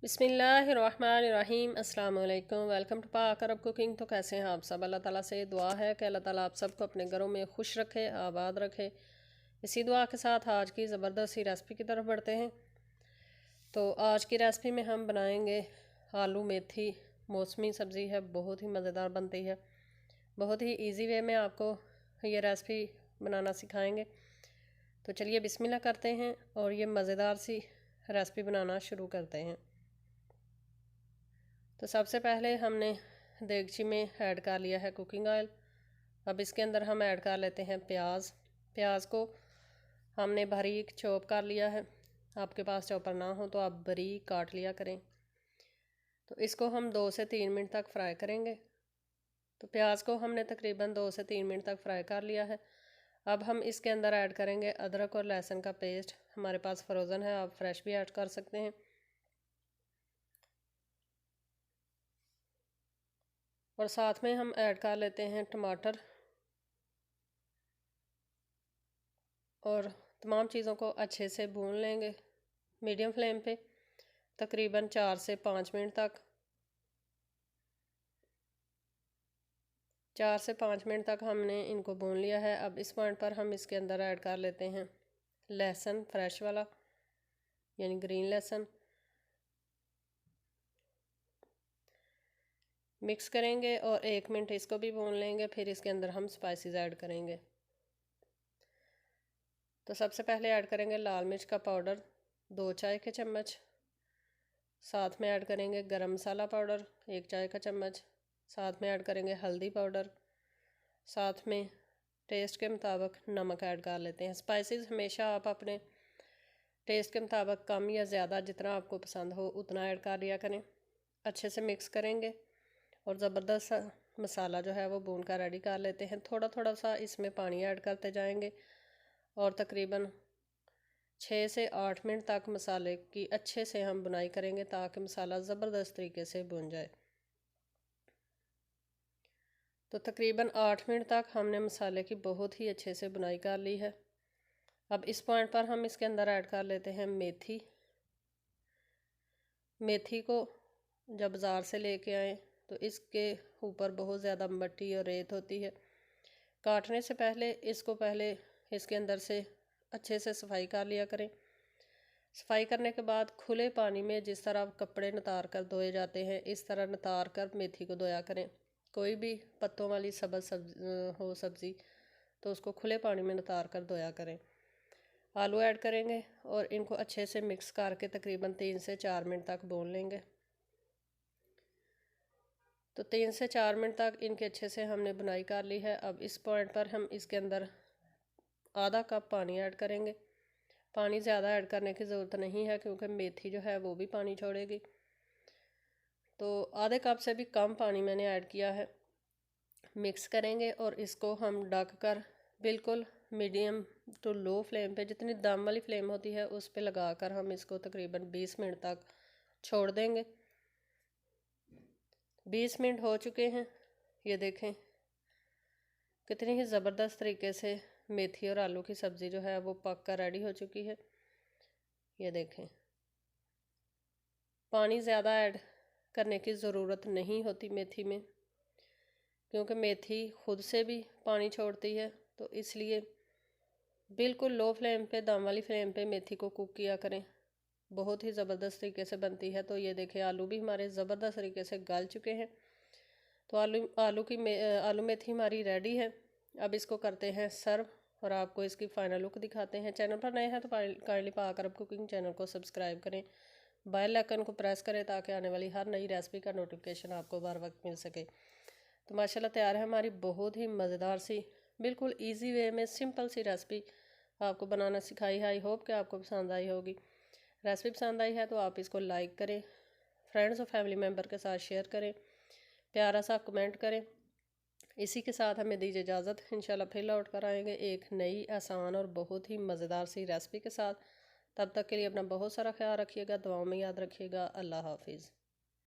बिस्मिल्लाहिर्रहमानिर्रहीम अस्सलाम वालेकुम। वेलकम टू पाक अरब कुकिंग। तो कैसे हैं आप सब? अल्लाह ताला से दुआ है कि अल्लाह ताला आप सबको अपने घरों में खुश रखे, आबाद रखे। इसी दुआ के साथ आज की ज़बरदस्त सी रेसिपी की तरफ बढ़ते हैं। तो आज की रेसिपी में हम बनाएंगे आलू मेथी। मौसमी सब्ज़ी है, बहुत ही मज़ेदार बनती है। बहुत ही ईजी वे में आपको ये रेसिपी बनाना सिखाएंगे। तो चलिए बिस्मिल्लाह करते हैं और ये मज़ेदार सी रेसिपी बनाना शुरू करते हैं। तो सबसे पहले हमने देगची में ऐड कर लिया है कुकिंग ऑयल। अब इसके अंदर हम ऐड कर लेते हैं प्याज। प्याज को हमने बारीक चॉप कर लिया है। आपके पास चॉपर ना हो तो आप बारीक काट लिया करें। तो इसको हम 2 से 3 मिनट तक फ्राई करेंगे। तो प्याज को हमने तकरीबन 2 से 3 मिनट तक फ्राई कर लिया है। अब हम इसके अंदर ऐड करेंगे अदरक और लहसुन का पेस्ट। हमारे पास फ्रोज़न है, आप फ्रेश भी ऐड कर सकते हैं। और साथ में हम ऐड कर लेते हैं टमाटर और तमाम चीज़ों को अच्छे से भून लेंगे मीडियम फ्लेम पे तकरीबन 4 से 5 मिनट तक। 4 से 5 मिनट तक हमने इनको भून लिया है। अब इस पॉइंट पर हम इसके अंदर ऐड कर लेते हैं लहसुन फ्रेश वाला, यानी ग्रीन लहसुन। मिक्स करेंगे और 1 मिनट इसको भी भून लेंगे। फिर इसके अंदर हम स्पाइसेस ऐड करेंगे। तो सबसे पहले ऐड करेंगे लाल मिर्च का पाउडर 2 चाय के चम्मच। साथ में ऐड करेंगे गरम मसाला पाउडर 1 चाय का चम्मच। साथ में ऐड करेंगे हल्दी पाउडर। साथ में टेस्ट के मुताबिक नमक ऐड कर लेते हैं। स्पाइसेस हमेशा आप अपने टेस्ट के मुताबिक कम या ज़्यादा जितना आपको पसंद हो उतना ऐड कर लिया करें। अच्छे से मिक्स करेंगे और ज़बरदस्त मसाला जो है वो भून कर रेडी कर लेते हैं। थोड़ा थोड़ा सा इसमें पानी ऐड करते जाएंगे और तकरीबन 6 से 8 मिनट तक मसाले की अच्छे से हम बुनाई करेंगे ताकि मसाला ज़बरदस्त तरीके से भुन जाए। तो तकरीबन 8 मिनट तक हमने मसाले की बहुत ही अच्छे से बुनाई कर ली है। अब इस पॉइंट पर हम इसके अंदर ऐड कर लेते हैं मेथी। मेथी को जब बाज़ार से लेके आएँ तो इसके ऊपर बहुत ज़्यादा मिट्टी और रेत होती है। काटने से पहले इसके अंदर से अच्छे से सफाई कर लिया करें। सफाई करने के बाद खुले पानी में जिस तरह कपड़े नतार कर धोए जाते हैं इस तरह नतार कर मेथी को धोया करें। कोई भी पत्तों वाली हो सब्ज़ी तो उसको खुले पानी में नतार कर धोया करें। आलू ऐड करेंगे और इनको अच्छे से मिक्स करके तकरीबन 3 से 4 मिनट तक भून लेंगे। तो 3 से 4 मिनट तक इनके अच्छे से हमने बुनाई कर ली है। अब इस पॉइंट पर हम इसके अंदर आधा कप पानी ऐड करेंगे। पानी ज़्यादा ऐड करने की ज़रूरत नहीं है क्योंकि मेथी जो है वो भी पानी छोड़ेगी। तो आधे कप से भी कम पानी मैंने ऐड किया है। मिक्स करेंगे और इसको हम ढक कर बिल्कुल मीडियम टू लो फ्लेम पे, जितनी दम वाली फ्लेम होती है उस पे लगा कर हम इसको तकरीबन 20 मिनट तक छोड़ देंगे। 20 मिनट हो चुके हैं। ये देखें कितनी ही ज़बरदस्त तरीके से मेथी और आलू की सब्ज़ी जो है वो पक कर रेडी हो चुकी है। ये देखें पानी ज़्यादा ऐड करने की ज़रूरत नहीं होती मेथी में क्योंकि मेथी ख़ुद से भी पानी छोड़ती है। तो इसलिए बिल्कुल लो फ्लेम पे, दम वाली फ्लेम पे मेथी को कुक किया करें। बहुत ही ज़बरदस्त तरीके से बनती है। तो ये देखें आलू भी हमारे ज़बरदस्त तरीके से गल चुके हैं। तो आलू मेथी हमारी रेडी है। अब इसको करते हैं सर्व और आपको इसकी फ़ाइनल लुक दिखाते हैं। चैनल पर नए हैं तो काइंडली पाक अरब कुकिंग चैनल को सब्सक्राइब करें, बेल आइकन को प्रेस करें ताकि आने वाली हर नई रेसिपी का नोटिफिकेशन आपको बार वक्त मिल सके। तो माशाल्लाह तैयार है हमारी बहुत ही मज़ेदार सी, बिल्कुल ईजी वे में सिंपल सी रेसिपी आपको बनाना सिखाई है। आई होप कि आपको पसंद आई होगी। रेसिपी पसंद आई है तो आप इसको लाइक करें, फ्रेंड्स और फैमिली मेम्बर के साथ शेयर करें, प्यारा सा कमेंट करें। इसी के साथ हमें दीजिए इजाज़त। इंशाल्लाह फिर लौट कर आएंगे एक नई आसान और बहुत ही मज़ेदार सी रेसिपी के साथ। तब तक के लिए अपना बहुत सारा ख्याल रखिएगा, दुआओं में याद रखिएगा। अल्लाह हाफिज़।